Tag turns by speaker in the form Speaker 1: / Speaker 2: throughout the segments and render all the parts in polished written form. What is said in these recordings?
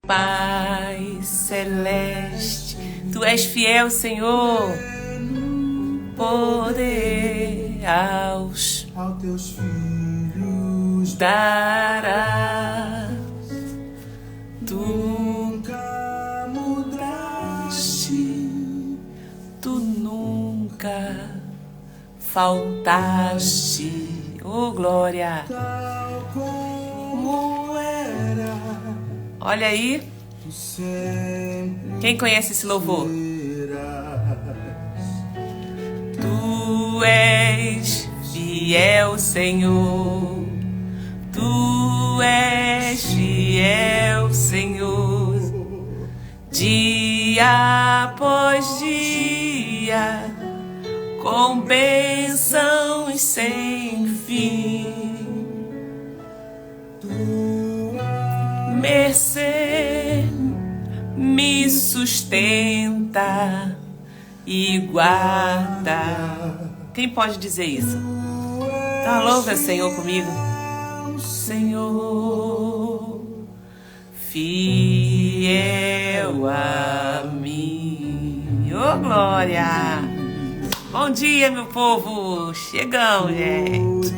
Speaker 1: Pai celeste, Tu és fiel, Senhor, poder aos
Speaker 2: teus filhos
Speaker 1: dará. Tu
Speaker 2: nunca
Speaker 1: mudaste, Tu nunca faltaste. Oh, glória!
Speaker 2: tal como era,
Speaker 1: Olha aí,
Speaker 2: tu sempre
Speaker 1: quem conhece esse louvor?
Speaker 2: serás.
Speaker 1: Tu és fiel, Senhor. Tu és fiel, Senhor. Dia após dia, com bênçãos sem fim. Mercê me sustenta e guarda. Quem pode dizer isso? Então louva o Senhor comigo. Senhor, fiel a mim. Ô, glória! Bom dia, meu povo! Chegamos, gente!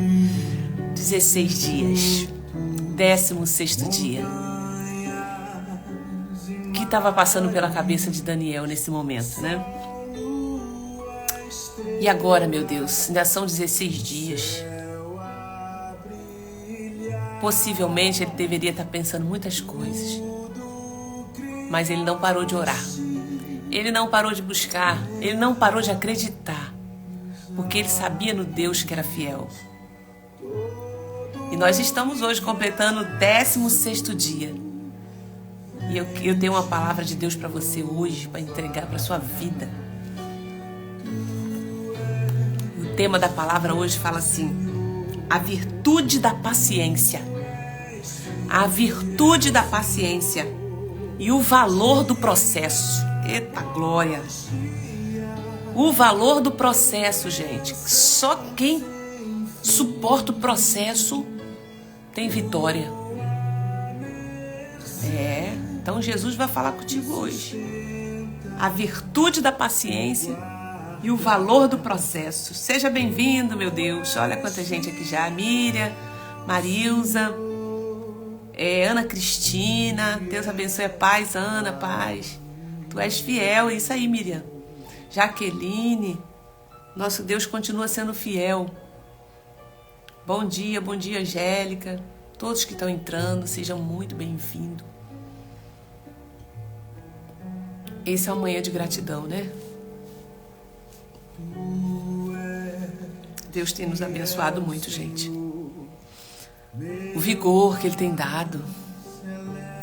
Speaker 1: 16 dias. 16º dia. O que estava passando pela cabeça de Daniel nesse momento, né? E agora, meu Deus, ainda são 16 dias. Possivelmente ele deveria estar pensando muitas coisas. Mas ele não parou de orar. Ele não parou de buscar. Ele não parou de acreditar. Porque ele sabia no Deus que era fiel. E nós estamos hoje completando o 16º dia. E eu tenho uma palavra de Deus para você hoje, para entregar para sua vida. O tema da palavra hoje fala assim: a virtude da paciência. A virtude da paciência e o valor do processo. Eita glória! O valor do processo, gente. Só quem suporta o processo tem vitória. Então Jesus vai falar contigo hoje. A virtude da paciência e o valor do processo. Seja bem-vindo, meu Deus. Olha quanta gente aqui já. Miriam, Marilza, Ana Cristina. Deus abençoe a paz, Ana, paz. Tu és fiel. Isso aí, Miriam. Jaqueline. Nosso Deus continua sendo fiel. Bom dia, Angélica. Todos que estão entrando, sejam muito bem-vindos. Esse é uma manhã de gratidão, né? Deus tem nos abençoado muito, gente. O vigor que Ele tem dado,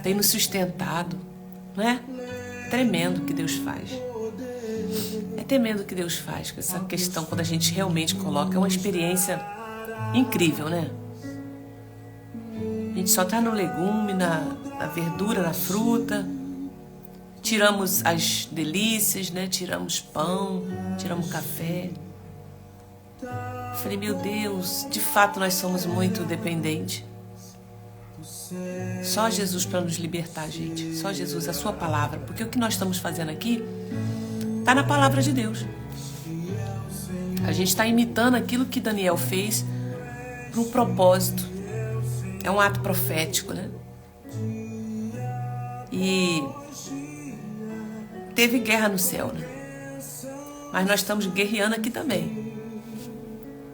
Speaker 1: tem nos sustentado, não é? Tremendo o que Deus faz. É tremendo o que Deus faz com essa questão, quando a gente realmente coloca. É uma experiência incrível, né? A gente só tá no legume, na verdura, na fruta. Tiramos as delícias, né? Tiramos pão, tiramos café. Falei, meu Deus, de fato nós somos muito dependentes. Só Jesus para nos libertar, gente. Só Jesus, a sua palavra. Porque o que nós estamos fazendo aqui está na palavra de Deus. A gente está imitando aquilo que Daniel fez para um propósito. É um ato profético, né? E teve guerra no céu, né? Mas nós estamos guerreando aqui também.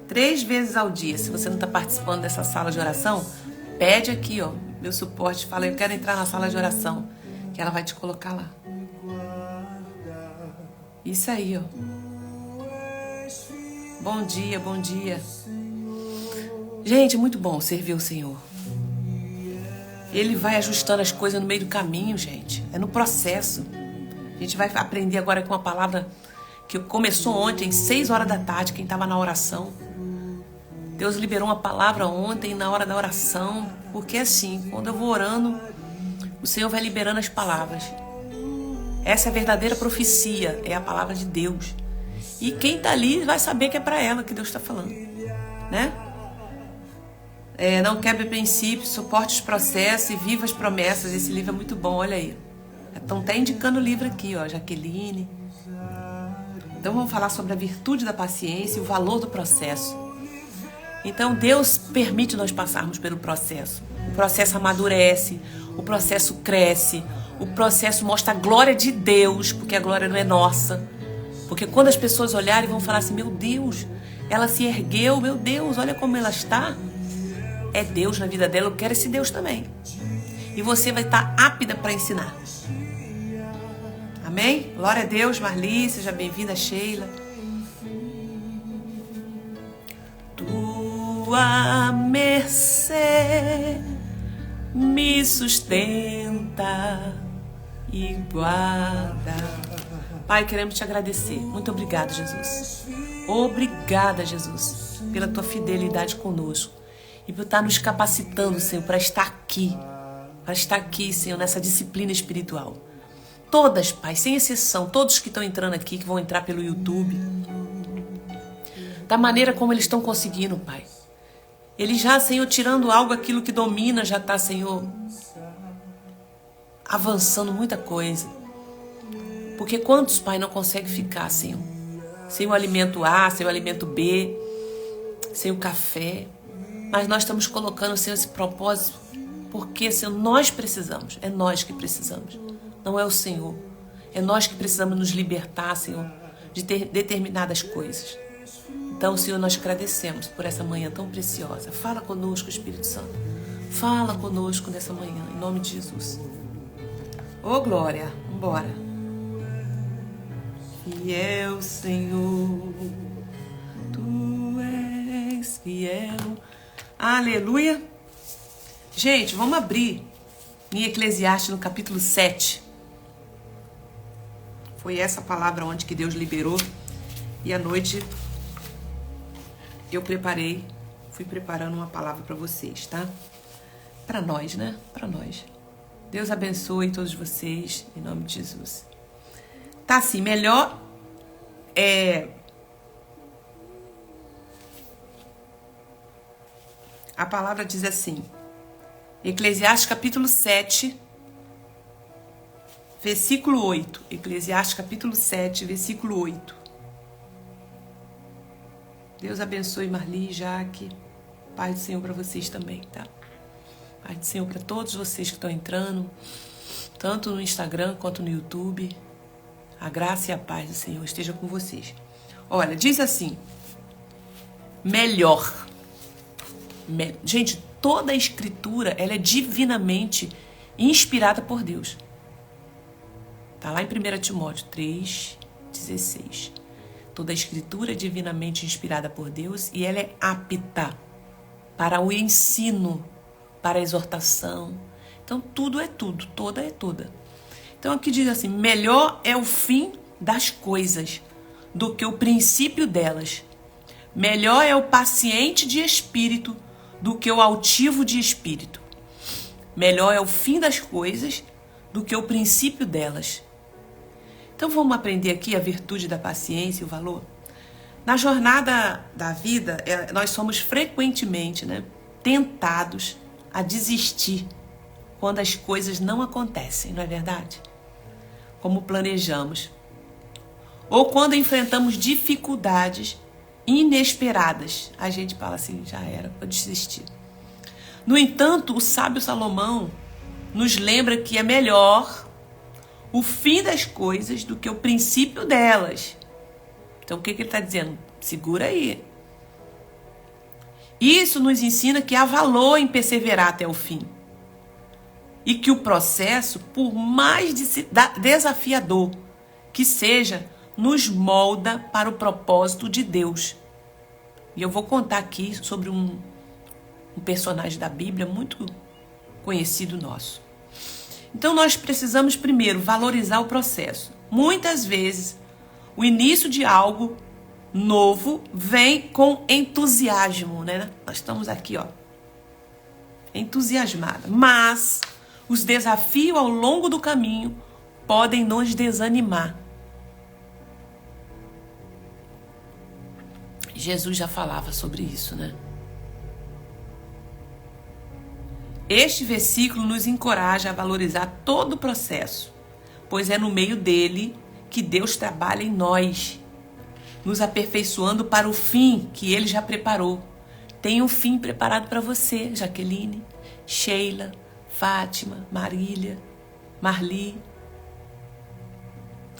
Speaker 1: 3 vezes ao dia. Se você não está participando dessa sala de oração, pede aqui, ó, meu suporte. Fala, eu quero entrar na sala de oração, que ela vai te colocar lá. Isso aí, ó. Bom dia, bom dia. Gente, muito bom servir o Senhor. Ele vai ajustando as coisas no meio do caminho, gente. É no processo. A gente vai aprender agora com uma palavra que começou ontem, 6 horas da tarde, quem estava na oração. Deus liberou uma palavra ontem, na hora da oração. Porque assim, quando eu vou orando, o Senhor vai liberando as palavras. Essa é a verdadeira profecia, é a palavra de Deus. E quem está ali vai saber que é para ela que Deus está falando, né? Não quebre princípios, suporte os processos e viva as promessas. Esse livro é muito bom, olha aí. Estão até indicando o livro aqui, ó, Jaqueline. Então vamos falar sobre a virtude da paciência e o valor do processo. Então Deus permite nós passarmos pelo processo. O processo amadurece, o processo cresce, o processo mostra a glória de Deus, porque a glória não é nossa. Porque quando as pessoas olharem vão falar assim, meu Deus, ela se ergueu, meu Deus, olha como ela está. É Deus na vida dela, eu quero esse Deus também. E você vai estar apta para ensinar. Amém? Glória a Deus, Marli, seja bem-vinda, Sheila. Tua mercê me sustenta e guarda. Pai, queremos te agradecer. Muito obrigado, Jesus. Obrigada, Jesus, pela tua fidelidade conosco e por estar nos capacitando, Senhor, para estar aqui. Para estar aqui, Senhor, nessa disciplina espiritual. Todas, Pai, sem exceção, todos que estão entrando aqui, que vão entrar pelo YouTube, da maneira como eles estão conseguindo, Pai. Eles já, Senhor, tirando algo, aquilo que domina, já está, Senhor, avançando muita coisa. Porque quantos, Pai, não conseguem ficar, Senhor, sem o alimento A, sem o alimento B, sem o café. Mas nós estamos colocando, Senhor, esse propósito, porque, Senhor, nós precisamos, é nós que precisamos. Não é o Senhor. É nós que precisamos nos libertar, Senhor, de determinadas coisas. Então, Senhor, nós agradecemos por essa manhã tão preciosa. Fala conosco, Espírito Santo. Fala conosco nessa manhã, em nome de Jesus. Ô, glória, vambora. Fiel, Senhor, Tu és fiel. Aleluia. Gente, vamos abrir em Eclesiastes no capítulo 7. Foi essa palavra onde que Deus liberou. E à noite eu fui preparando uma palavra para vocês, tá? Para nós, né? Para nós. Deus abençoe todos vocês, em nome de Jesus. Tá assim, melhor a palavra diz assim, Eclesiastes capítulo 7, versículo 8. Eclesiastes capítulo 7, versículo 8. Deus abençoe Marli, Jaque. Paz do Senhor para vocês também, tá? Paz do Senhor para todos vocês que estão entrando, tanto no Instagram quanto no YouTube. A graça e a paz do Senhor esteja com vocês. Olha, diz assim, melhor. Gente, toda a escritura, ela é divinamente inspirada por Deus. Tá lá em 1 Timóteo 3,16. Toda a escritura é divinamente inspirada por Deus e ela é apta para o ensino, para a exortação. Então, tudo é tudo, toda é toda. Então, aqui diz assim, melhor é o fim das coisas do que o princípio delas. Melhor é o paciente de espírito do que o altivo de espírito. Melhor é o fim das coisas do que o princípio delas. Então vamos aprender aqui a virtude da paciência e o valor. Na jornada da vida, nós somos frequentemente, né, tentados a desistir quando as coisas não acontecem, não é verdade? Como planejamos. Ou quando enfrentamos dificuldades inesperadas. A gente fala assim, já era, vou desistir. No entanto, o sábio Salomão nos lembra que é melhor o fim das coisas do que o princípio delas. Então, o que ele está dizendo? Segura aí. Isso nos ensina que há valor em perseverar até o fim. E que o processo, por mais desafiador que seja, nos molda para o propósito de Deus. E eu vou contar aqui sobre um personagem da Bíblia muito conhecido nosso. Então nós precisamos primeiro valorizar o processo. Muitas vezes o início de algo novo vem com entusiasmo, né? Nós estamos aqui, ó, entusiasmada. Mas os desafios ao longo do caminho podem nos desanimar. Jesus já falava sobre isso, né? Este versículo nos encoraja a valorizar todo o processo, pois é no meio dele que Deus trabalha em nós, nos aperfeiçoando para o fim que Ele já preparou. Tem um fim preparado para você, Jaqueline, Sheila, Fátima, Marília, Marli,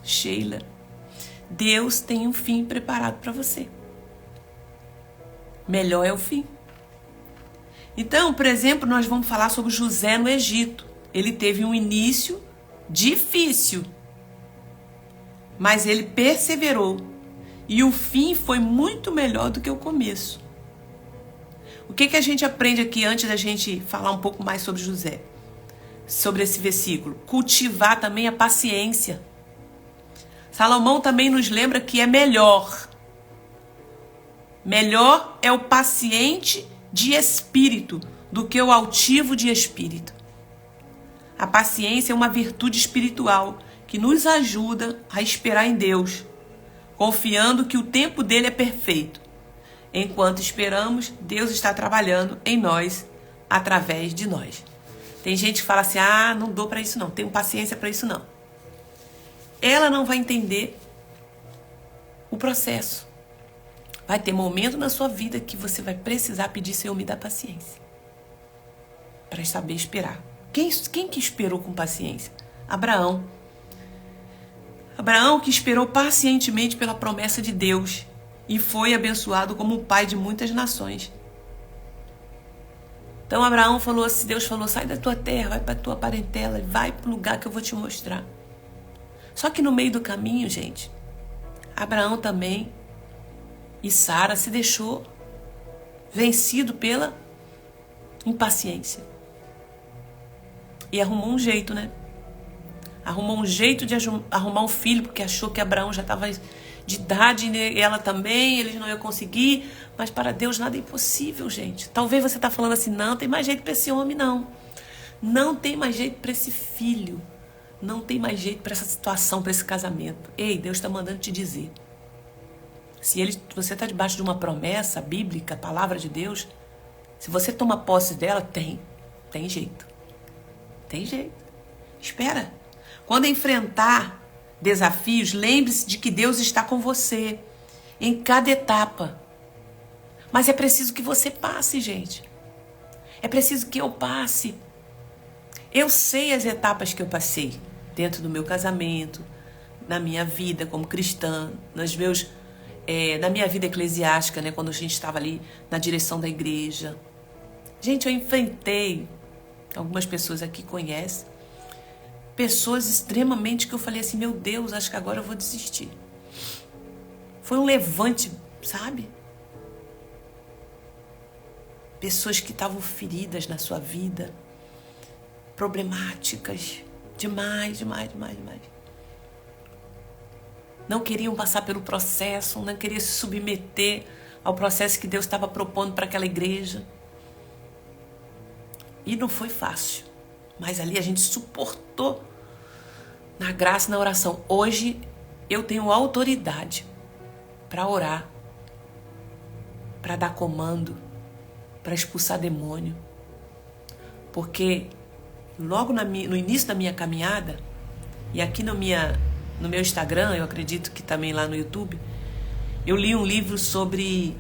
Speaker 1: Sheila. Deus tem um fim preparado para você. Melhor é o fim. Então, por exemplo, nós vamos falar sobre José no Egito. Ele teve um início difícil, mas ele perseverou. E o fim foi muito melhor do que o começo. O que a gente aprende aqui antes da gente falar um pouco mais sobre José? Sobre esse versículo. Cultivar também a paciência. Salomão também nos lembra que é melhor. Melhor é o paciente de espírito do que o altivo de espírito. A paciência é uma virtude espiritual que nos ajuda a esperar em Deus, confiando que o tempo dele é perfeito. Enquanto esperamos, Deus está trabalhando em nós, através de nós. Tem gente que fala assim, não dou para isso não, tenho paciência para isso não. Ela não vai entender o processo. Vai ter momento na sua vida que você vai precisar pedir, Senhor, me dá paciência. Para saber esperar. Quem que esperou com paciência? Abraão. Abraão que esperou pacientemente pela promessa de Deus e foi abençoado como o pai de muitas nações. Então Abraão falou assim, Deus falou, sai da tua terra, vai para a tua parentela, vai para o lugar que eu vou te mostrar. Só que no meio do caminho, gente, Abraão também e Sara se deixou vencido pela impaciência. E arrumou um jeito, né? Arrumou um jeito de arrumar um filho, porque achou que Abraão já estava de idade e ela também, eles não iam conseguir. Mas para Deus nada é impossível, gente. Talvez você está falando assim, não tem mais jeito para esse homem, não. Não tem mais jeito para esse filho. Não tem mais jeito para essa situação, para esse casamento. Ei, Deus está mandando te dizer. Se você está debaixo de uma promessa bíblica, palavra de Deus, se você toma posse dela, tem jeito. Tem jeito. Espera. Quando enfrentar desafios, lembre-se de que Deus está com você em cada etapa. Mas é preciso que você passe, gente. É preciso que eu passe. Eu sei as etapas que eu passei dentro do meu casamento, na minha vida como cristã, na minha vida eclesiástica, né, quando a gente estava ali na direção da igreja. Gente, eu enfrentei, algumas pessoas aqui conhecem, pessoas extremamente que eu falei assim, meu Deus, acho que agora eu vou desistir. Foi um levante, sabe? Pessoas que estavam feridas na sua vida, problemáticas, demais. Não queriam passar pelo processo, não queriam se submeter ao processo que Deus estava propondo para aquela igreja. E não foi fácil, mas ali a gente suportou na graça e na oração. Hoje eu tenho autoridade para orar, para dar comando, para expulsar demônio. Porque logo no início da minha caminhada, e aqui no meu Instagram, eu acredito que também lá no YouTube, eu li um livro sobre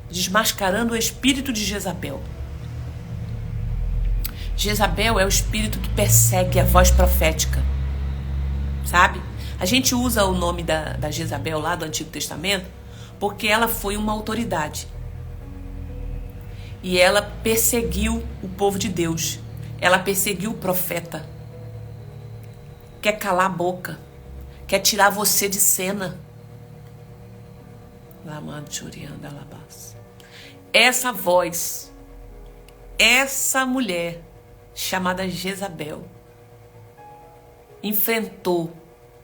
Speaker 1: desmascarando o espírito de Jezabel. Jezabel é o espírito que persegue a voz profética, sabe? A gente usa o nome da Jezabel lá do Antigo Testamento porque ela foi uma autoridade. E ela perseguiu o povo de Deus. Ela perseguiu o profeta. Quer calar a boca. Quer tirar você de cena. Essa voz, essa mulher chamada Jezabel enfrentou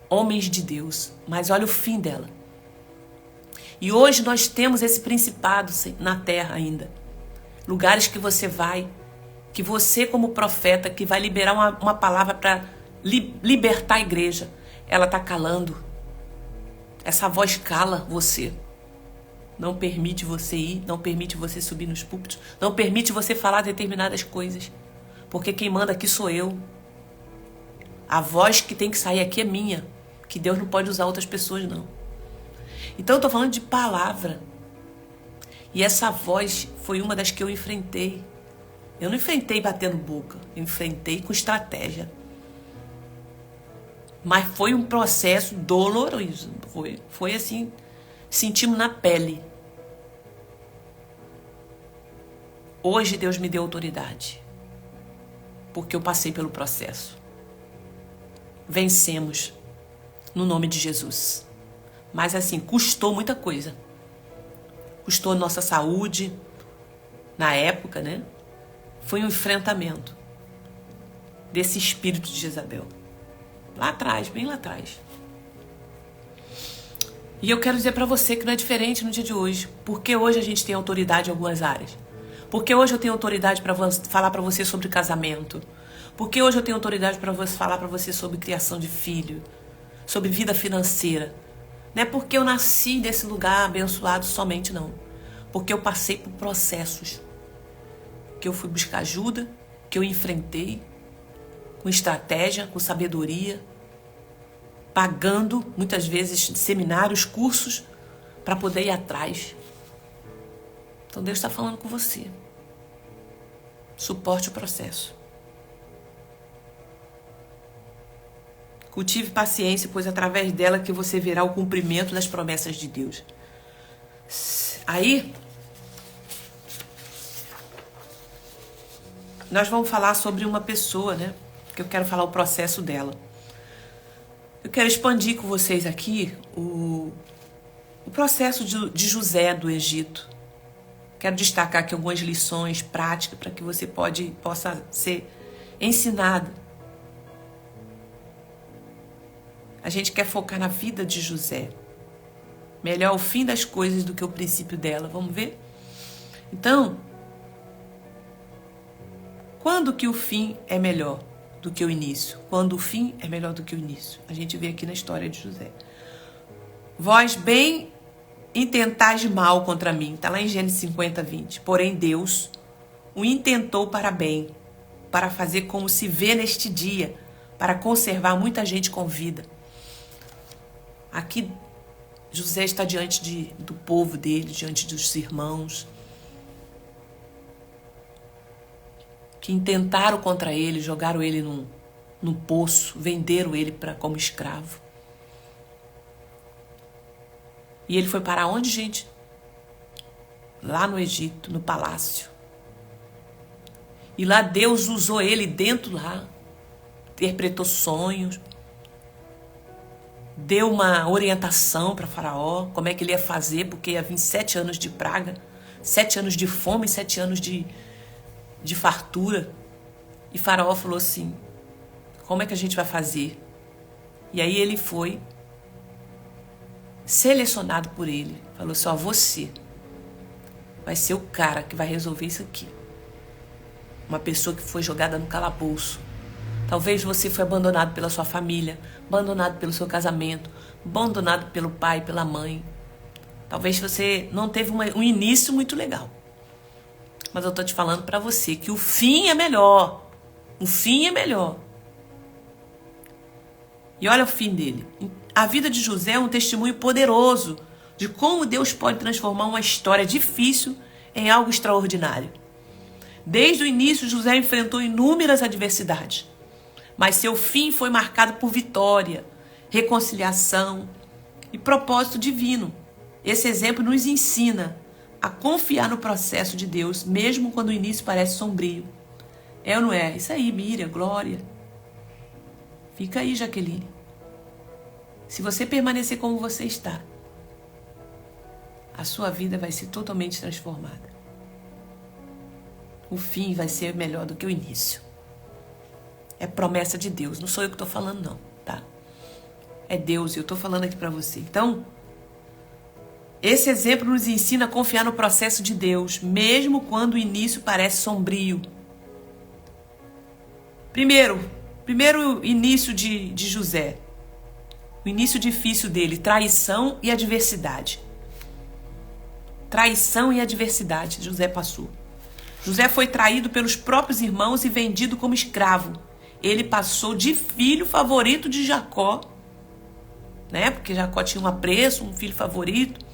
Speaker 1: homens de Deus, mas olha o fim dela. E hoje nós temos esse principado na terra ainda. Lugares que você vai, que você como profeta, que vai liberar uma palavra para libertar a igreja, ela está calando. Essa voz cala você. Não permite você ir, não permite você subir nos púlpitos, não permite você falar determinadas coisas. Porque quem manda aqui sou eu. A voz que tem que sair aqui é minha. Que Deus não pode usar outras pessoas, não. Então eu tô falando de palavra. E essa voz foi uma das que eu enfrentei. Eu não enfrentei batendo boca. Eu enfrentei com estratégia. Mas foi um processo doloroso. Foi assim, sentimos na pele. Hoje Deus me deu autoridade. Porque eu passei pelo processo. Vencemos. No nome de Jesus. Mas assim, custou muita coisa. Custou nossa saúde. Na época, né? Foi um enfrentamento. Desse espírito de Jezabel. Lá atrás, bem lá atrás. E eu quero dizer pra você que não é diferente no dia de hoje. Porque hoje a gente tem autoridade em algumas áreas. Porque hoje eu tenho autoridade para falar pra você sobre casamento. Porque hoje eu tenho autoridade para falar pra você sobre criação de filho. Sobre vida financeira. Não é porque eu nasci nesse lugar abençoado somente, não. Porque eu passei por processos. Que eu fui buscar ajuda. Que eu enfrentei. Com estratégia, com sabedoria. Pagando, muitas vezes, seminários, cursos. Para poder ir atrás. Então Deus está falando com você. Suporte o processo. Cultive paciência, pois através dela que você verá o cumprimento das promessas de Deus. Aí, nós vamos falar sobre uma pessoa, né? Que eu quero falar o processo dela. Eu quero expandir com vocês aqui o processo de José do Egito. Quero destacar aqui algumas lições práticas para que você possa ser ensinado. A gente quer focar na vida de José. Melhor o fim das coisas do que o princípio dela. Vamos ver? Então, quando que o fim é melhor do que o início? Quando o fim é melhor do que o início? A gente vê aqui na história de José. Vós bem intentais mal contra mim. Está lá em Gênesis 50, 20. Porém, Deus o intentou para bem, para fazer como se vê neste dia, para conservar muita gente com vida. Aqui, José está diante do povo dele, diante dos irmãos, que intentaram contra ele, jogaram ele num poço, venderam ele como escravo. E ele foi para onde, gente? Lá no Egito, no palácio. E lá Deus usou ele dentro lá. Interpretou sonhos. Deu uma orientação para Faraó. Como é que ele ia fazer, porque ia vir 7 anos de praga. 7 anos de fome, 7 anos de fartura. E Faraó falou assim, como é que a gente vai fazer? E aí ele foi selecionado por ele. Falou assim, ó, você vai ser o cara que vai resolver isso aqui. Uma pessoa que foi jogada no calabouço. Talvez você foi abandonado pela sua família, abandonado pelo seu casamento, abandonado pelo pai, pela mãe. Talvez você não teve um início muito legal. Mas eu tô te falando para você que o fim é melhor. O fim é melhor. E olha o fim dele. A vida de José é um testemunho poderoso de como Deus pode transformar uma história difícil em algo extraordinário. Desde o início, José enfrentou inúmeras adversidades, mas seu fim foi marcado por vitória, reconciliação e propósito divino. Esse exemplo nos ensina a confiar no processo de Deus, mesmo quando o início parece sombrio. É ou não é? Isso aí, Miriam, Glória. Fica aí, Jaqueline. Se você permanecer como você está, a sua vida vai ser totalmente transformada. O fim vai ser melhor do que o início. É promessa de Deus. Não sou eu que estou falando, não, tá? É Deus e eu estou falando aqui para você. Então, esse exemplo nos ensina a confiar no processo de Deus, mesmo quando o início parece sombrio. Primeiro início de José. O início difícil dele, traição e adversidade. Traição e adversidade, José passou. José foi traído pelos próprios irmãos e vendido como escravo. Ele passou de filho favorito de Jacó, né? Porque Jacó tinha um apreço, um filho favorito,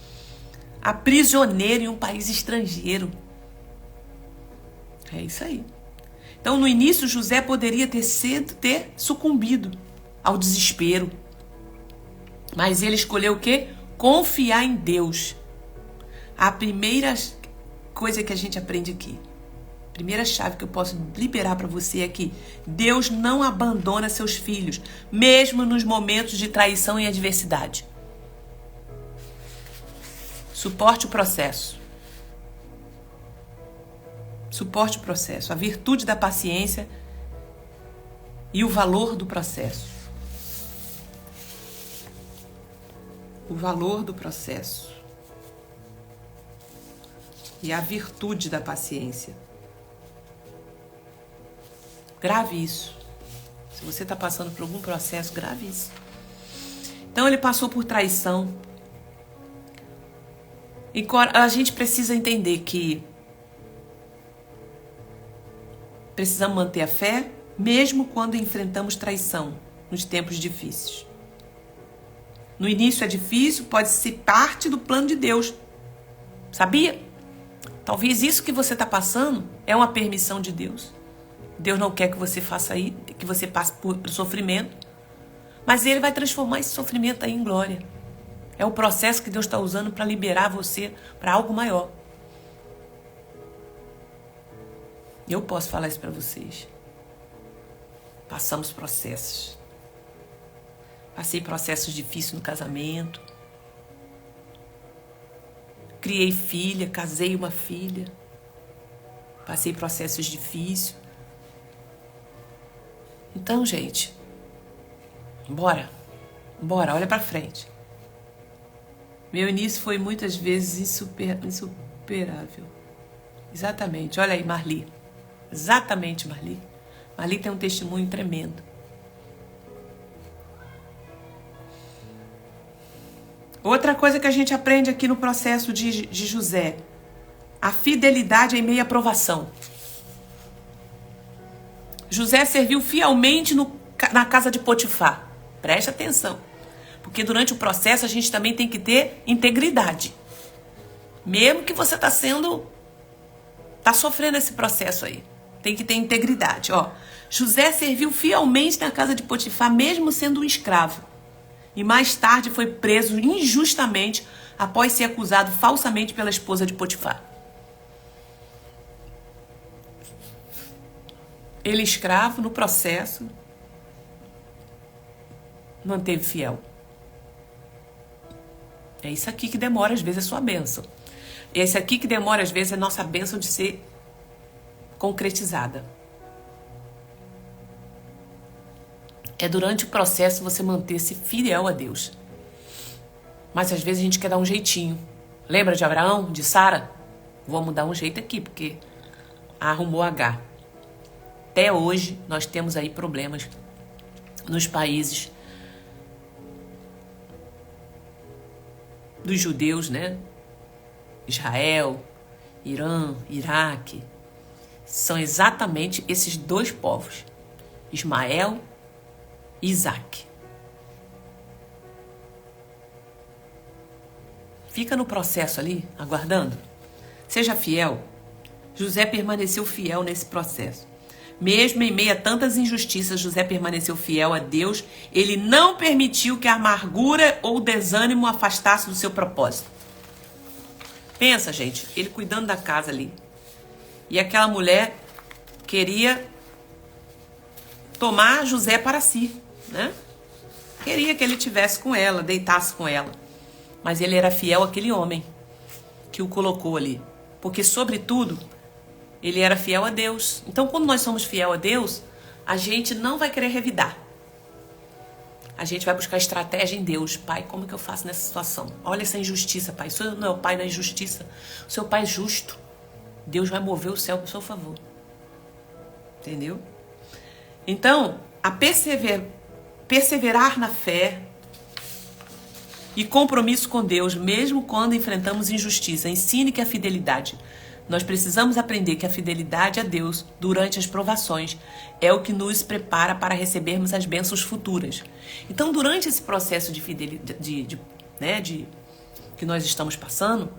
Speaker 1: a prisioneiro em um país estrangeiro. É isso aí. Então, no início, José poderia ter sucumbido ao desespero. Mas ele escolheu o quê? Confiar em Deus. A primeira coisa que a gente aprende aqui, a primeira chave que eu posso liberar para você é que Deus não abandona seus filhos, mesmo nos momentos de traição e adversidade. Suporte o processo. Suporte o processo, a virtude da paciência e o valor do processo. O valor do processo e a virtude da paciência. Grave isso. Se você está passando por algum processo, grave isso. Então ele passou por traição. E a gente precisa entender que precisamos manter a fé, mesmo quando enfrentamos traição nos tempos difíceis. No início é difícil, pode ser parte do plano de Deus. Sabia? Talvez isso que você está passando é uma permissão de Deus. Deus não quer que você faça isso, que você passe por sofrimento, mas Ele vai transformar esse sofrimento aí em glória. É o processo que Deus está usando para liberar você para algo maior. Eu posso falar isso para vocês. Passamos processos. Passei processos difíceis no casamento. Criei filha, casei uma filha. Passei processos difíceis. Então, gente, bora, olha para frente. Meu início foi muitas vezes insuperável. Exatamente, olha aí, Marli. Exatamente, Marli. Marli tem um testemunho tremendo. Outra coisa que a gente aprende aqui no processo de José, a fidelidade em meio à provação. José serviu fielmente na casa de Potifar. Preste atenção, porque durante o processo a gente também tem que ter integridade. Mesmo que você está sofrendo esse processo aí, tem que ter integridade. José serviu fielmente na casa de Potifar, mesmo sendo um escravo. E mais tarde foi preso injustamente após ser acusado falsamente pela esposa de Potifar. Ele, escravo, no processo, manteve fiel. É isso aqui que demora, às vezes, a sua bênção. Esse aqui que demora, às vezes, a nossa bênção de ser concretizada. É durante o processo você manter-se fiel a Deus. Mas às vezes a gente quer dar um jeitinho. Lembra de Abraão, de Sara? Vamos dar um jeito aqui, porque arrumou H. Até hoje nós temos aí problemas nos países dos judeus, né? Israel, Irã, Iraque. São exatamente esses dois povos. Ismael e Isaac. Fica no processo ali, aguardando. Seja fiel. José permaneceu fiel nesse processo. Mesmo em meio a tantas injustiças, José permaneceu fiel a Deus. Ele não permitiu que a amargura ou o desânimo o afastasse do seu propósito. Pensa, gente, ele cuidando da casa ali. E aquela mulher queria tomar José para si, né? Queria que ele tivesse com ela, deitasse com ela. Mas ele era fiel àquele homem que o colocou ali. Porque, sobretudo, ele era fiel a Deus. Então, quando nós somos fiel a Deus, a gente não vai querer revidar. A gente vai buscar estratégia em Deus. Pai, como que eu faço nessa situação? Olha essa injustiça, pai. O senhor não é o pai da injustiça. O seu pai é justo. Deus vai mover o céu para o seu favor. Entendeu? Então, a perseverar na fé e compromisso com Deus, mesmo quando enfrentamos injustiça. Ensine que a fidelidade Nós precisamos aprender que a fidelidade a Deus durante as provações é o que nos prepara para recebermos as bênçãos futuras. Então, durante esse processo de fidelidade, que nós estamos passando,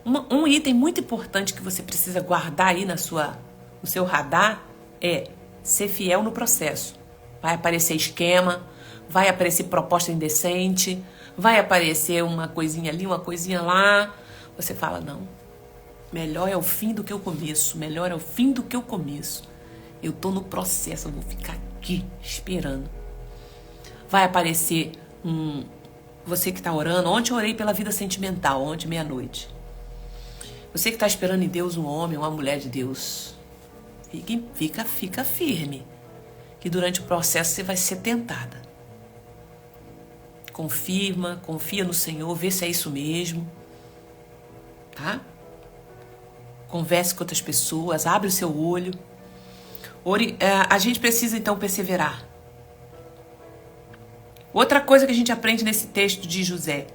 Speaker 1: um item muito importante que você precisa guardar aí no seu radar é ser fiel no processo. Vai aparecer esquema, vai aparecer proposta indecente, vai aparecer uma coisinha ali, uma coisinha lá. Você fala, não, melhor é o fim do que o começo, melhor é o fim do que o começo. Eu tô no processo, eu vou ficar aqui esperando. Vai aparecer você que está orando. Ontem eu orei pela vida sentimental, ontem meia-noite. Você que está esperando em Deus um homem, uma mulher de Deus, fica firme, que durante o processo você vai ser tentada. Confia no Senhor, vê se é isso mesmo, tá? Converse com outras pessoas, abre o seu olho. A gente precisa então perseverar. Outra coisa que a gente aprende nesse texto de José,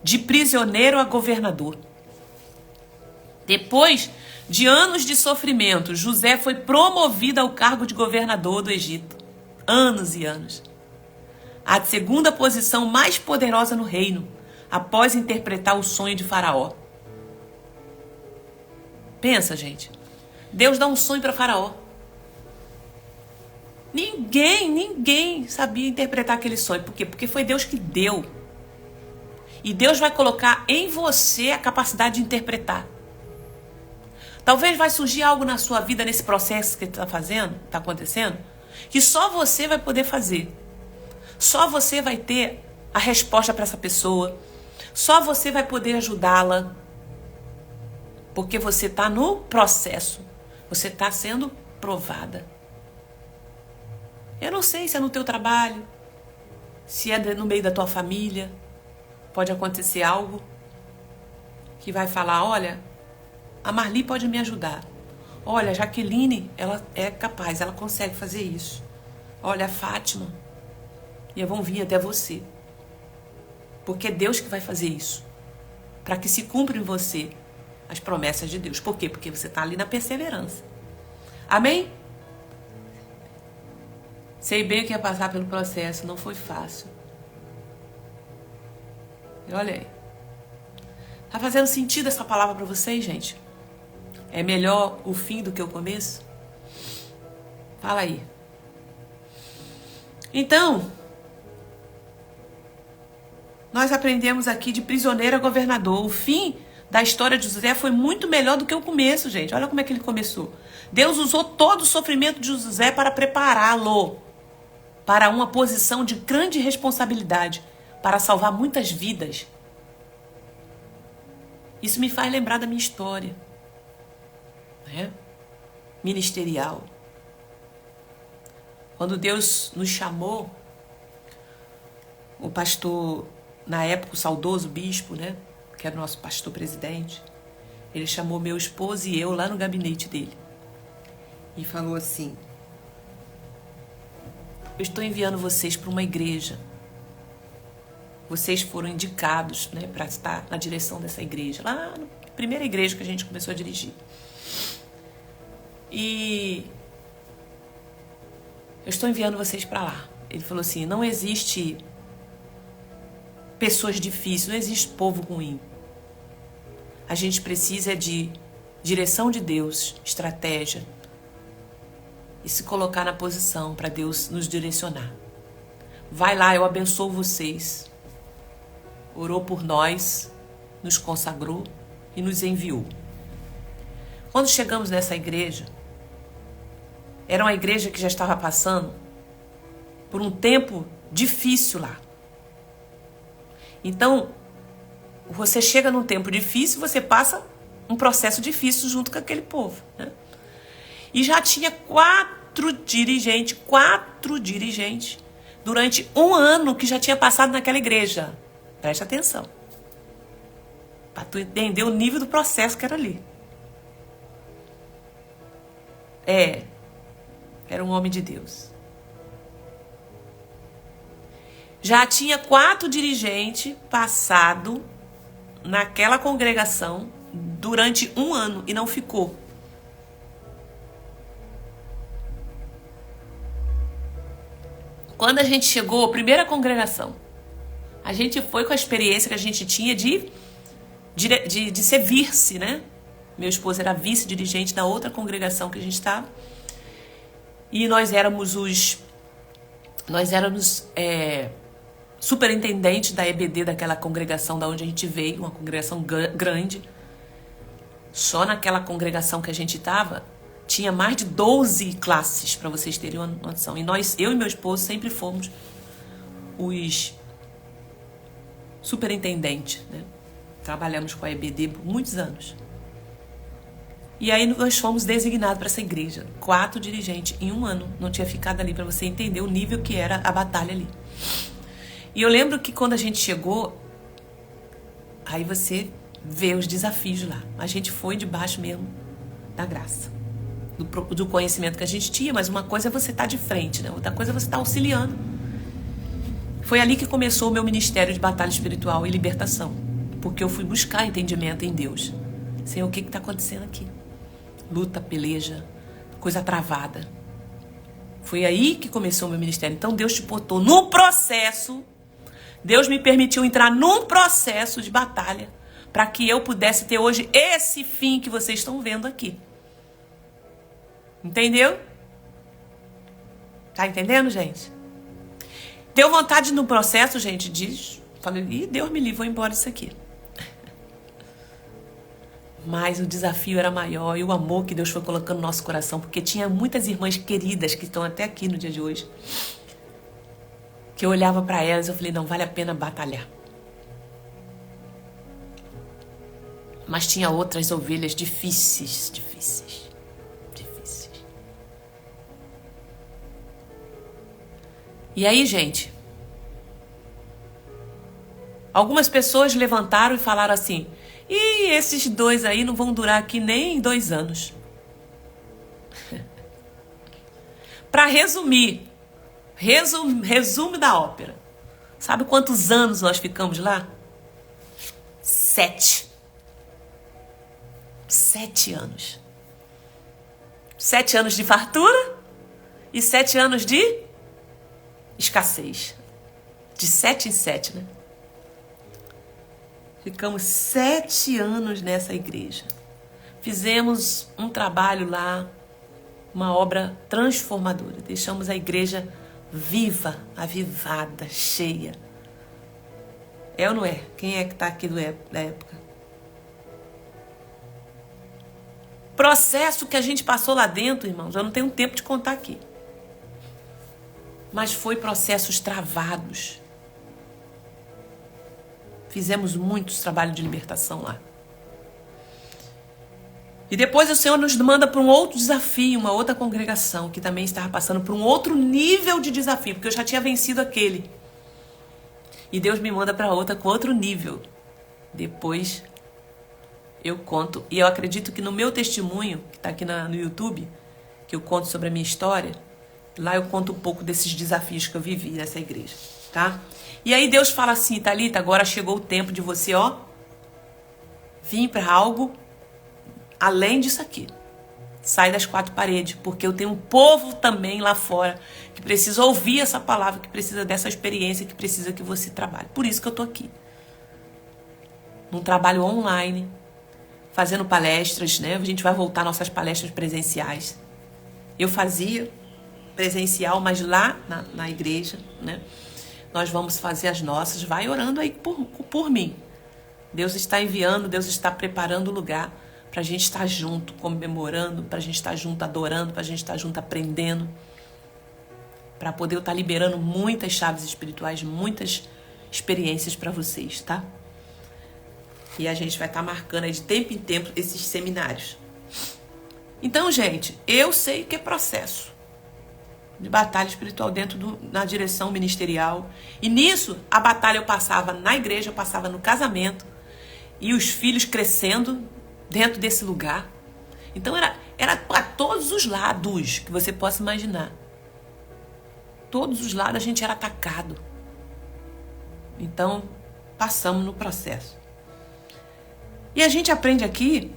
Speaker 1: de prisioneiro a governador. Depois de anos de sofrimento, José foi promovido ao cargo de governador do Egito. Anos e anos. A segunda posição mais poderosa no reino, após interpretar o sonho de Faraó. Pensa, gente. Deus dá um sonho para Faraó. Ninguém sabia interpretar aquele sonho. Por quê? Porque foi Deus que deu. E Deus vai colocar em você a capacidade de interpretar. Talvez vai surgir algo na sua vida nesse processo que está acontecendo, que só você vai poder fazer. Só você vai ter a resposta para essa pessoa. Só você vai poder ajudá-la. Porque você está no processo. Você está sendo provada. Eu não sei se é no teu trabalho, se é no meio da tua família. Pode acontecer algo que vai falar, olha, a Marli pode me ajudar. Olha, a Jaqueline, ela é capaz, ela consegue fazer isso. Olha, a Fátima, e vão vir até você. Porque é Deus que vai fazer isso. Para que se cumpra em você as promessas de Deus. Por quê? Porque você está ali na perseverança. Amém? Sei bem o que ia passar pelo processo, não foi fácil. E olha aí. Tá fazendo sentido essa palavra para vocês, gente? É melhor o fim do que o começo? Fala aí. Então, nós aprendemos aqui de prisioneiro a governador. O fim da história de José foi muito melhor do que o começo, gente. Olha como é que ele começou. Deus usou todo o sofrimento de José para prepará-lo para uma posição de grande responsabilidade, para salvar muitas vidas. Isso me faz lembrar da minha história, né? Ministerial. Quando Deus nos chamou, o pastor, na época o saudoso bispo, né, que era o nosso pastor presidente, ele chamou meu esposo e eu lá no gabinete dele e falou assim: eu estou enviando vocês para uma igreja. Vocês foram indicados, né, para estar na direção dessa igreja, lá na primeira igreja que a gente começou a dirigir. E eu estou enviando vocês para lá. Ele falou assim: não existe pessoas difíceis, não existe povo ruim. A gente precisa de direção de Deus, estratégia, e se colocar na posição para Deus nos direcionar. Vai lá, eu abençoo vocês. Orou por nós, nos consagrou e nos enviou. Quando chegamos nessa igreja, era uma igreja que já estava passando por um tempo difícil lá. Então, você chega num tempo difícil, você passa um processo difícil junto com aquele povo, né? E já tinha quatro dirigentes, durante um ano que já tinha passado naquela igreja. Presta atenção. Para tu entender o nível do processo que era ali. Era um homem de Deus. Já tinha 4 dirigentes passado naquela congregação durante 1 ano e não ficou. Quando a gente chegou, primeira congregação, a gente foi com a experiência que a gente tinha de ser vice, né? Meu esposo era vice-dirigente da outra congregação que a gente estava. E nós éramos superintendentes da EBD daquela congregação da onde a gente veio, uma congregação grande. Só naquela congregação que a gente estava, tinha mais de 12 classes, para vocês terem uma noção. E eu e meu esposo sempre fomos os superintendentes, né? Trabalhamos com a EBD por muitos anos. E aí nós fomos designados para essa igreja. 4 dirigentes em 1 ano. Não tinha ficado ali, para você entender o nível que era a batalha ali. E eu lembro que quando a gente chegou, aí você vê os desafios lá. A gente foi debaixo mesmo da graça, do conhecimento que a gente tinha, mas uma coisa é você estar de frente, né? Outra coisa é você estar auxiliando. Foi ali que começou o meu ministério de batalha espiritual e libertação, porque eu fui buscar entendimento em Deus. Senhor, o que está acontecendo aqui? Luta, peleja, coisa travada. Foi aí que começou o meu ministério. Então Deus te botou no processo, Deus me permitiu entrar num processo de batalha para que eu pudesse ter hoje esse fim que vocês estão vendo aqui. Entendeu? Tá entendendo, gente? Deu vontade no processo, gente, falei, ih, Deus me livre, vou embora disso aqui. Mas o desafio era maior e o amor que Deus foi colocando no nosso coração, porque tinha muitas irmãs queridas que estão até aqui no dia de hoje, que eu olhava para elas e eu falei, não, vale a pena batalhar. Mas tinha outras ovelhas difíceis. E aí, gente, algumas pessoas levantaram e falaram assim, e esses 2 aí não vão durar aqui nem 2 anos. Para resumir, resumo da ópera. Sabe quantos anos nós ficamos lá? 7. 7 anos. 7 anos de fartura e 7 anos de escassez. De 7 em 7, né? Ficamos 7 anos nessa igreja. Fizemos um trabalho lá, uma obra transformadora. Deixamos a igreja viva, avivada, cheia. É ou não é? Quem é que está aqui da época? Processo que a gente passou lá dentro, irmãos, eu não tenho tempo de contar aqui. Mas foi processos travados. Fizemos muitos trabalhos de libertação lá. E depois o Senhor nos manda para um outro desafio, uma outra congregação que também estava passando por um outro nível de desafio, porque eu já tinha vencido aquele. E Deus me manda para outra com outro nível. Depois eu conto. E eu acredito que no meu testemunho, que está aqui no YouTube, que eu conto sobre a minha história, lá eu conto um pouco desses desafios que eu vivi nessa igreja, tá? E aí Deus fala assim, Thalita, agora chegou o tempo de você, vir para algo além disso aqui. Sai das 4 paredes, porque eu tenho um povo também lá fora que precisa ouvir essa palavra, que precisa dessa experiência, que precisa que você trabalhe. Por isso que eu tô aqui. Num trabalho online, fazendo palestras, né? A gente vai voltar nossas palestras presenciais. Eu fazia presencial, mas lá na igreja, né? Nós vamos fazer as nossas. Vai orando aí por mim. Deus está enviando, Deus está preparando o lugar para a gente estar junto, comemorando, para a gente estar junto, adorando, para a gente estar junto, aprendendo, para poder eu estar liberando muitas chaves espirituais, muitas experiências para vocês, tá? E a gente vai estar marcando aí de tempo em tempo esses seminários. Então, gente, eu sei que é processo de batalha espiritual dentro na direção ministerial. E nisso, a batalha eu passava na igreja, eu passava no casamento, e os filhos crescendo dentro desse lugar. Então era para todos os lados que você possa imaginar. Todos os lados a gente era atacado. Então, passamos no processo. E a gente aprende aqui,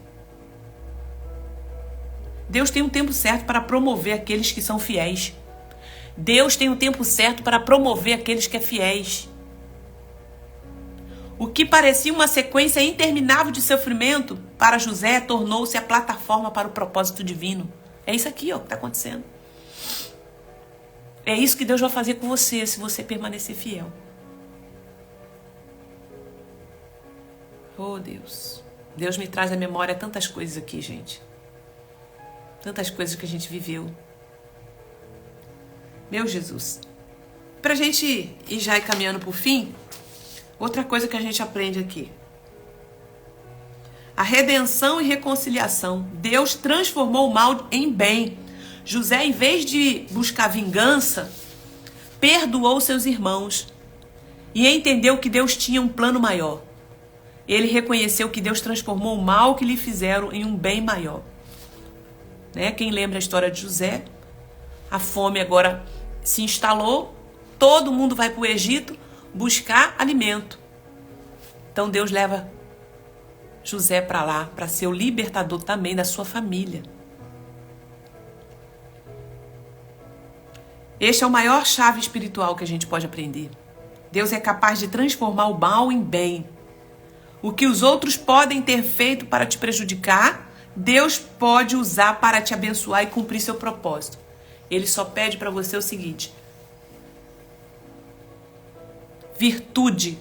Speaker 1: Deus tem um tempo certo para promover aqueles que são fiéis. Deus tem um tempo certo para promover aqueles que são fiéis. O que parecia uma sequência interminável de sofrimento para José tornou-se a plataforma para o propósito divino. É isso aqui, ó, que está acontecendo. É isso que Deus vai fazer com você, se você permanecer fiel. Oh, Deus. Deus me traz à memória tantas coisas aqui, gente. Tantas coisas que a gente viveu. Meu Jesus. Pra gente ir já caminhando pro fim, outra coisa que a gente aprende aqui. A redenção e reconciliação. Deus transformou o mal em bem. José, em vez de buscar vingança, perdoou seus irmãos e entendeu que Deus tinha um plano maior. Ele reconheceu que Deus transformou o mal que lhe fizeram em um bem maior. Né? Quem lembra a história de José? A fome agora se instalou, todo mundo vai para o Egito buscar alimento. Então Deus leva José para lá, para ser o libertador também da sua família. Este é o maior chave espiritual que a gente pode aprender. Deus é capaz de transformar o mal em bem. O que os outros podem ter feito para te prejudicar, Deus pode usar para te abençoar e cumprir seu propósito. Ele só pede para você o seguinte: virtude.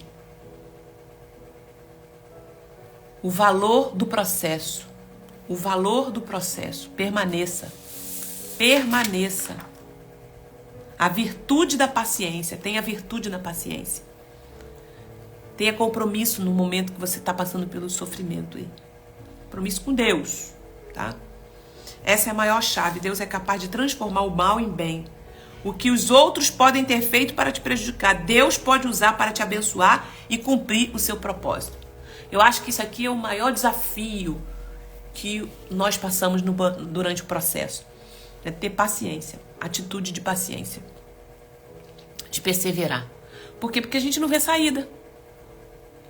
Speaker 1: O valor do processo. O valor do processo. Permaneça. Permaneça. A virtude da paciência. Tenha virtude na paciência. Tenha compromisso no momento que você está passando pelo sofrimento aí. Compromisso com Deus, tá? Essa é a maior chave. Deus é capaz de transformar o mal em bem. O que os outros podem ter feito para te prejudicar, Deus pode usar para te abençoar e cumprir o seu propósito. Eu acho que isso aqui é o maior desafio que nós passamos durante o processo. É ter paciência, atitude de paciência, de perseverar. Por quê? Porque a gente não vê saída.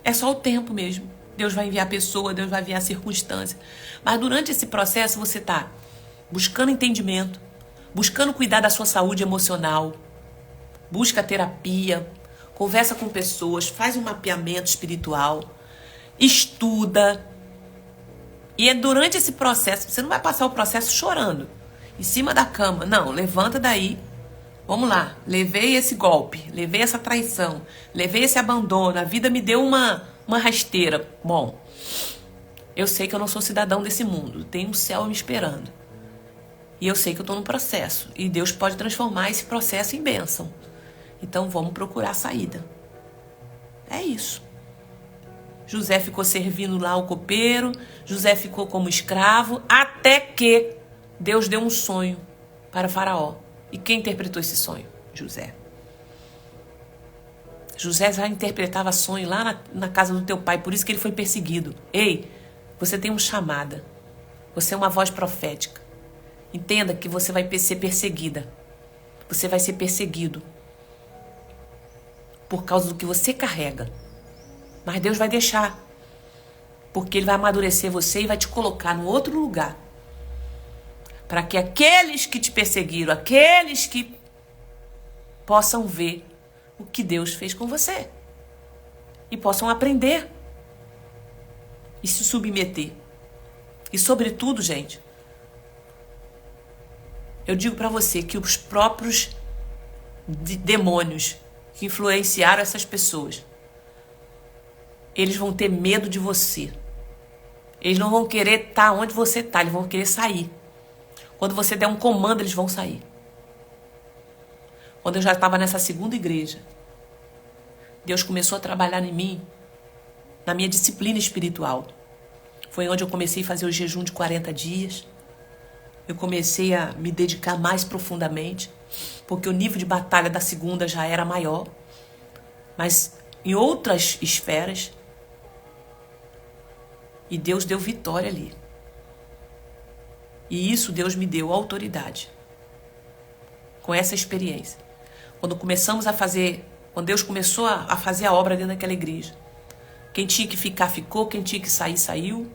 Speaker 1: É só o tempo mesmo. Deus vai enviar a pessoa, Deus vai enviar a circunstância. Mas durante esse processo você está buscando entendimento, buscando cuidar da sua saúde emocional, busca terapia, conversa com pessoas, faz um mapeamento espiritual, estuda. E é durante esse processo, você não vai passar o processo chorando, em cima da cama. Não, levanta daí. Vamos lá, levei esse golpe, levei essa traição, levei esse abandono, a vida me deu uma rasteira. Bom, eu sei que eu não sou cidadão desse mundo, tem um céu me esperando. E eu sei que eu estou num processo, e Deus pode transformar esse processo em bênção. Então vamos procurar a saída. É isso. José ficou servindo lá o copeiro, José ficou como escravo, até que Deus deu um sonho para Faraó. E quem interpretou esse sonho? José. José já interpretava sonho lá na casa do teu pai, por isso que ele foi perseguido. Ei, você tem uma chamada. Você é uma voz profética. Entenda que você vai ser perseguida. Você vai ser perseguido por causa do que você carrega. Mas Deus vai deixar. Porque Ele vai amadurecer você e vai te colocar num outro lugar. Para que aqueles que te perseguiram, aqueles que possam ver o que Deus fez com você. E possam aprender. E se submeter. E sobretudo, gente, eu digo para você que os próprios demônios que influenciaram essas pessoas, eles vão ter medo de você. Eles não vão querer estar onde você está, eles vão querer sair. Quando você der um comando, eles vão sair. Quando eu já estava nessa segunda igreja, Deus começou a trabalhar em mim, na minha disciplina espiritual. Foi onde eu comecei a fazer o jejum de 40 dias. Eu comecei a me dedicar mais profundamente, porque o nível de batalha da segunda já era maior. Mas em outras esferas, e Deus deu vitória ali. E isso Deus me deu autoridade. Com essa experiência. Quando Deus começou a fazer a obra dentro daquela igreja, Quem tinha que ficar, ficou. Quem tinha que sair, saiu.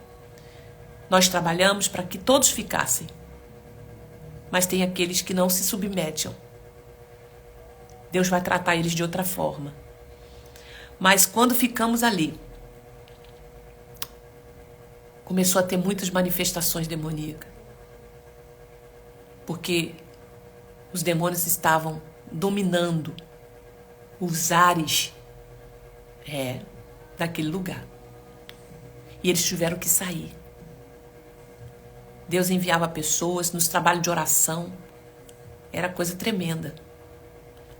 Speaker 1: Nós trabalhamos para que todos ficassem. Mas tem aqueles que não se submetem. Deus vai tratar eles de outra forma. Mas quando ficamos ali, começou a ter muitas manifestações demoníacas. Porque os demônios estavam dominando os ares daquele lugar. E eles tiveram que sair. Deus enviava pessoas nos trabalhos de oração. Era coisa tremenda.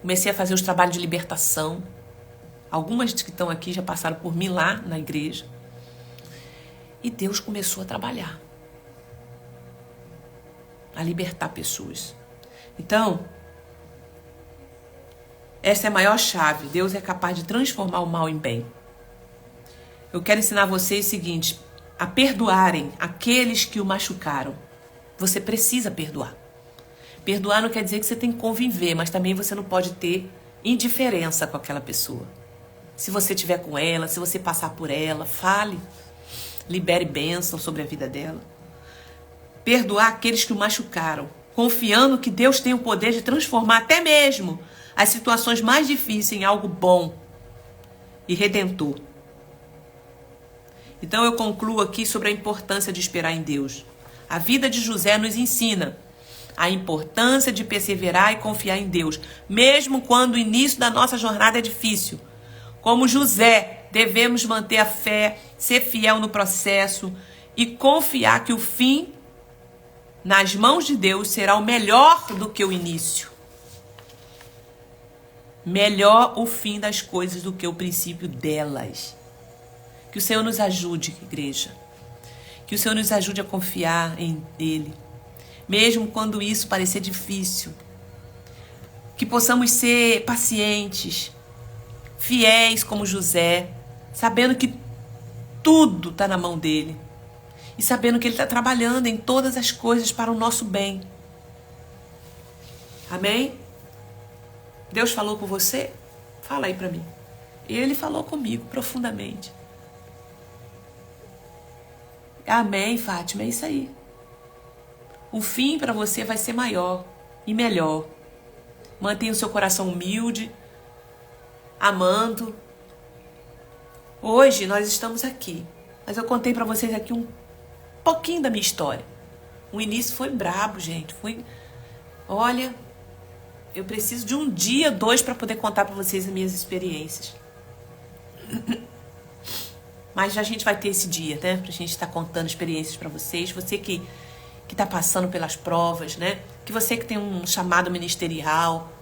Speaker 1: Comecei a fazer os trabalhos de libertação. Algumas que estão aqui já passaram por mim lá na igreja. E Deus começou a trabalhar. A libertar pessoas. Então, essa é a maior chave. Deus é capaz de transformar o mal em bem. Eu quero ensinar vocês o seguinte: a perdoarem aqueles que o machucaram. Você precisa perdoar. Perdoar não quer dizer que você tem que conviver, mas também você não pode ter indiferença com aquela pessoa. Se você estiver com ela, se você passar por ela, fale. Libere bênção sobre a vida dela. Perdoar aqueles que o machucaram, confiando que Deus tem o poder de transformar até mesmo as situações mais difíceis em algo bom e redentor. Então eu concluo aqui sobre a importância de esperar em Deus. A vida de José nos ensina a importância de perseverar e confiar em Deus, mesmo quando o início da nossa jornada é difícil. Como José, devemos manter a fé, ser fiel no processo e confiar que o fim, nas mãos de Deus, será o melhor do que o início. Melhor o fim das coisas do que o princípio delas. Que o Senhor nos ajude, igreja. Que o Senhor nos ajude a confiar em Ele. Mesmo quando isso parecer difícil. Que possamos ser pacientes, fiéis como José, sabendo que tudo está na mão dele. E sabendo que ele está trabalhando em todas as coisas para o nosso bem. Amém? Deus falou com você? Fala aí para mim. Ele falou comigo profundamente. Amém, Fátima, é isso aí. O fim para você vai ser maior e melhor. Mantenha o seu coração humilde, amando. Hoje nós estamos aqui, mas eu contei para vocês aqui um pouquinho da minha história. O início foi brabo, gente. Olha, eu preciso de um dia, 2 para poder contar para vocês as minhas experiências. Mas a gente vai ter esse dia, né? Pra gente estar contando experiências para vocês. Você que tá passando pelas provas, né? Que você que tem um chamado ministerial.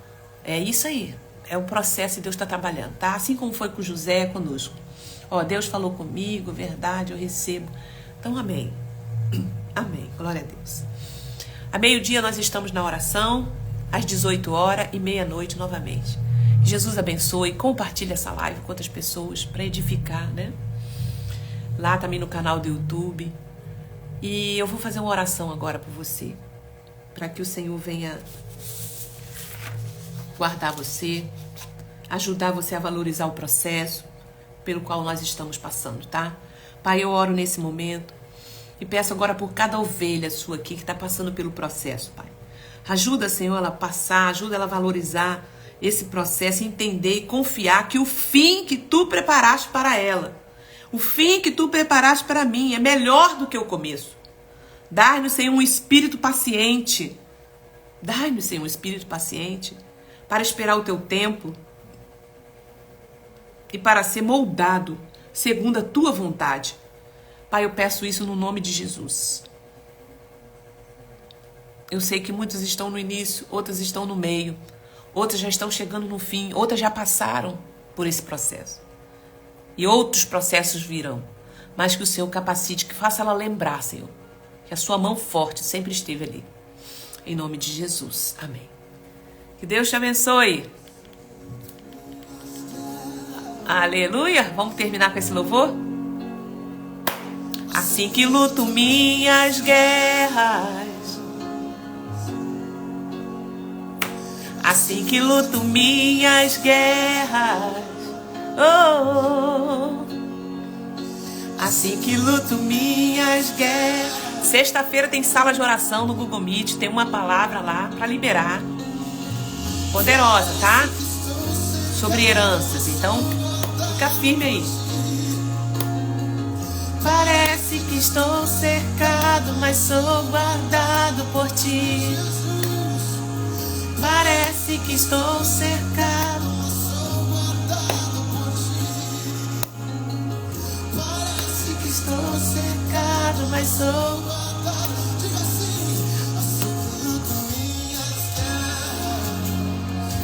Speaker 1: É isso aí. É o processo e Deus está trabalhando, tá? Assim como foi com José, conosco. Ó, Deus falou comigo, verdade, eu recebo. Então, amém. Amém. Glória a Deus. A meio-dia nós estamos na oração, às 18h e meia-noite novamente. Jesus abençoe, compartilhe essa live com outras pessoas para edificar, né? Lá também no canal do YouTube. E eu vou fazer uma oração agora por você, para que o Senhor venha guardar você, ajudar você a valorizar o processo pelo qual nós estamos passando, tá? Pai, eu oro nesse momento e peço agora por cada ovelha sua aqui que está passando pelo processo, Pai. Ajuda, Senhor, ela a passar, ajuda ela a valorizar esse processo, entender e confiar que o fim que tu preparaste para ela, o fim que tu preparaste para mim é melhor do que o começo. Dai-nos, Senhor, um espírito paciente. Dai-nos, Senhor, um espírito paciente para esperar o teu tempo e para ser moldado segundo a tua vontade. Pai, eu peço isso no nome de Jesus. Eu sei que muitos estão no início, outros estão no meio, outros já estão chegando no fim, outras já passaram por esse processo. E outros processos virão. Mas que o Senhor capacite, que faça ela lembrar, Senhor, que a sua mão forte sempre esteve ali. Em nome de Jesus. Amém. Que Deus te abençoe. Aleluia. Vamos terminar com esse louvor? Assim que luto minhas guerras, assim que luto minhas guerras, oh, Assim que luto minhas guerras. Sexta-feira tem sala de oração no Google Meet. Tem uma palavra lá para liberar. Poderosa, tá? Sobre heranças. Então, fica firme aí. Parece que estou cercado, mas sou guardado por ti. Parece que estou cercado. Parece que estou cercado, mas sou.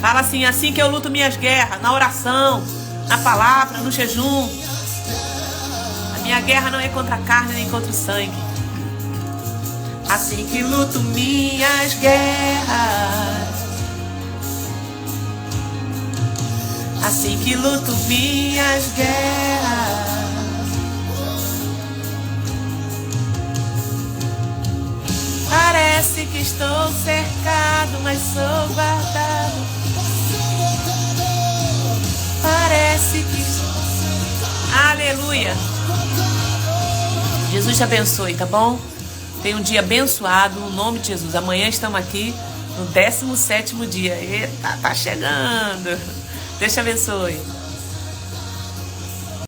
Speaker 1: Fala assim, assim que eu luto minhas guerras, na oração, na palavra, no jejum. A minha guerra não é contra a carne nem contra o sangue. Assim que luto minhas guerras. Assim que luto minhas guerras. Parece que estou cercado, mas sou guardado. Parece que estou cercado. Aleluia. Jesus te abençoe, tá bom? Tenha um dia abençoado, no nome de Jesus. Amanhã estamos aqui no 17º dia. Eita, tá chegando. Deus te abençoe.